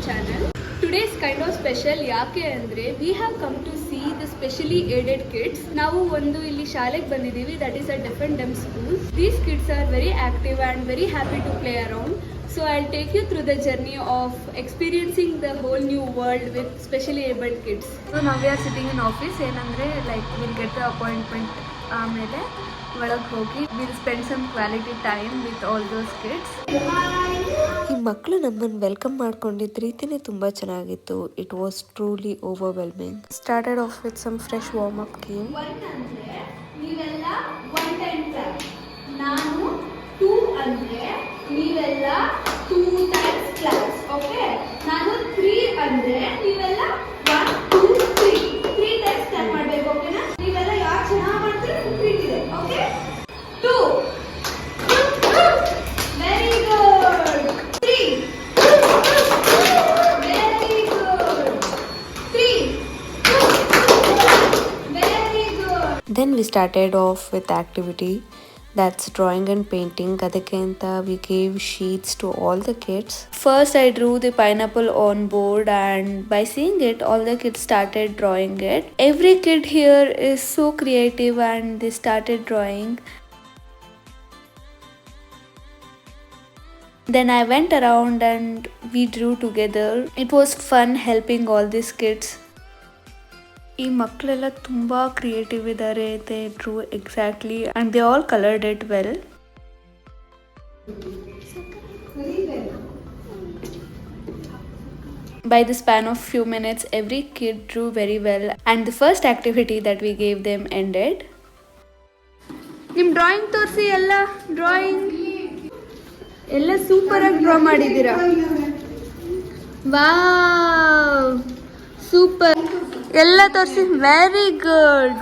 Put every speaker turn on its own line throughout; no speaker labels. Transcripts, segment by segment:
channel. Today is kind of special ಯಾಕೆ ಅಂದರೆ we have come to see the specially aided kids. ನಾವು ಒಂದು ಇಲ್ಲಿ ಶಾಲೆಗೆ ಬಂದಿದ್ದೀವಿ, that is a deaf and dumb school. These kids are very active and very happy to play around. So I'll take you through the journey of experiencing the whole new world with specially abled kids. So now we are sitting in office ಏನಂದರೆ like we'll get the appointment ಆಮೇಲೆ ಒಳಗೆ ಹೋಗಿ we'll spend some quality time with all those kids.
ಈ ಮಕ್ಕಳು ನಮ್ಮನ್ನು welcome ಮಾಡ್ಕೊಂಡಿದ್ದ ರೀತಿನೇ ತುಂಬ ಚೆನ್ನಾಗಿತ್ತು. It was truly overwhelming. Started off with some fresh warm up game.
ಅಂದರೆ ನೀವೆಲ್ಲ 1 ಟೈಮ್ ಕ್ಲಾಪ್, ನಾನು 2 ಅಂದರೆ ನೀವೆಲ್ಲ 2 ಟೈಮ್ಸ್ ಕ್ಲಾಪ್ಸ್, ಓಕೆ. ನಾನು 3 ಅಂದರೆ ನೀವೆಲ್ಲ 1 2 3 ಟೈಮ್ಸ್ ಕ್ಲಾಪ್ ಮಾಡಬೇಕು, ಓಕೆನಾ. ನೀವೆಲ್ಲ ಯಾರು ಚೆನ್ನಾಗಿ ಮಾಡ್ತೀರಿ ಟ್ರೀಟ್ ಇದೆ, okay. 2 very good. 3 very good. 3 very good.
Then we started off with activity, that's drawing and painting. ಅದಕ್ಕೆ ಅಂತ we gave sheets to all the kids. First I drew the pineapple on board, and by seeing it all the kids started drawing it. Every kid here is so creative and they started drawing. Then I went around and we drew together. It was fun helping all these kids. ಈ ಮಕ್ಕಳೆಲ್ಲ ತುಂಬ creative ಇದ್ದಾರೆ. They Drew exactly and they all coloured it well. By the span of few minutes, every kid drew very well, and the first activity that we gave them ended.
ನಿಮ್ಮ drawing ತೋರಿಸಿ. ಎಲ್ಲ drawing ಎಲ್ಲ super ಆಗಿ draw ಮಾಡಿದ್ದೀರಾ. Wow, super. ಎಲ್ಲ ತೋರಿಸಿ. Very good.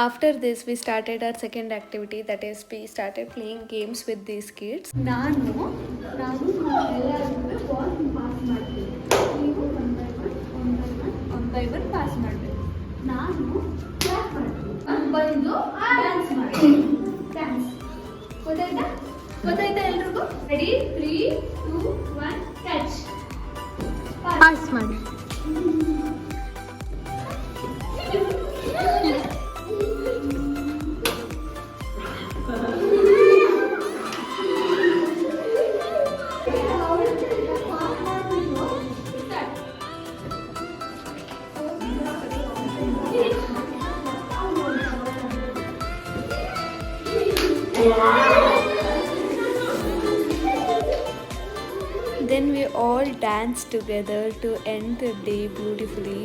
After this, we started our second activity, that is we started playing games with these kids.
ನಾನು ಎಲ್ಲರಿಗೂ ಬಾಲ್ ಪಾಸ್ ಮಾಡ್ತೀನಿ, ನೀವು ಒನ್ ಬೈ ಒನ್ ಪಾಸ್ ಮಾಡಬೇಕು. ನಾನು ಕ್ಲಾಪ್ ಮಾಡ್ತೀನಿ, ಬಂದು ಡ್ಯಾನ್ಸ್ ಮಾಡ್ತೀನಿ. ಡ್ಯಾನ್ಸ್ ಗೊತ್ತಾಯ್ತಾ ಎಲ್ರಿಗೂ? ರೆಡಿ? 3 2 1 ಕ್ಯಾಚ್. ಪಾಸ್ ಮಾಡಿ.
Then we all danced together to end the day beautifully.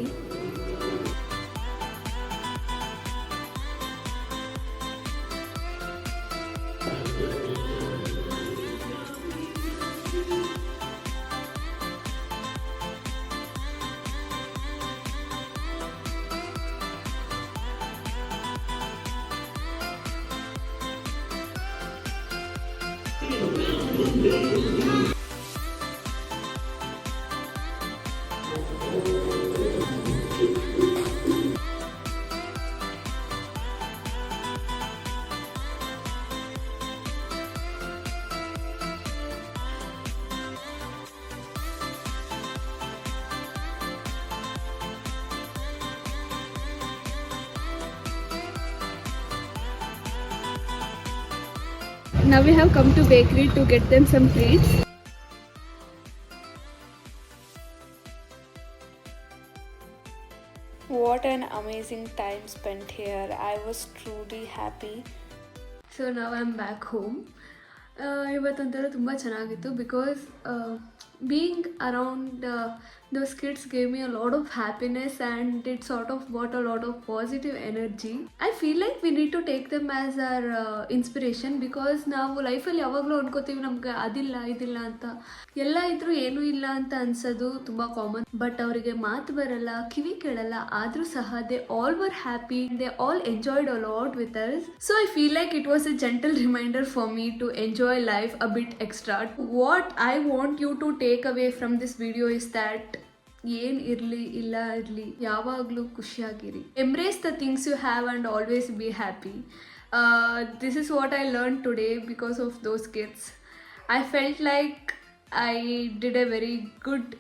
Now we have come to bakery to get them some treats.
What an amazing time spent here. I was truly happy.
So now I'm back home. ಇವತ್ತೊಂಥರ ತುಂಬ ಚೆನ್ನಾಗಿತ್ತು because being around those kids gave me a lot of happiness and it sort of brought a lot of positive energy. I feel like we need to take them as our inspiration because ನಾವು ಲೈಫಲ್ಲಿ ಯಾವಾಗಲೂ ಅನ್ಕೋತೀವಿ ನಮ್ಗೆ ಅದಿಲ್ಲ ಇದಿಲ್ಲ ಅಂತ, ಎಲ್ಲ ಇದ್ರೂ ಏನೂ ಇಲ್ಲ ಅಂತ ಅನ್ಸೋದು ತುಂಬ ಕಾಮನ್. ಬಟ್ ಅವರಿಗೆ ಮಾತು ಬರಲ್ಲ, ಕಿವಿ ಕೇಳಲ್ಲ, ಆದರೂ ಸಹ they all were happy, they all enjoyed a lot with us. So I feel like it was a gentle reminder for me to enjoy life a bit extra. What I want you to take away from this video is that ಏನ್ ಇರಲಿ ಇಲ್ಲ ಇರಲಿ ಯಾವಾಗಲೂ ಖುಷಿಯಾಗಿರಿ. Embrace the things you have and always be happy. This is what I learned today because of those kids. I felt like I did a very good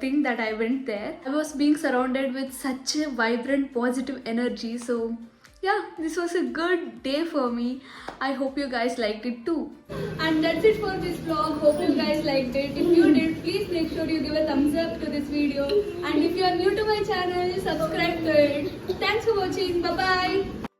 thing that I went there. I was being surrounded with such a vibrant, positive energy. So, yeah, this was a good day for me. I hope you guys liked it too. And that's it for this vlog. Hope you guys liked it. If you did, please make sure you give a thumbs up to this video. And if you are new to my channel, subscribe to it. Thanks for watching. Bye bye.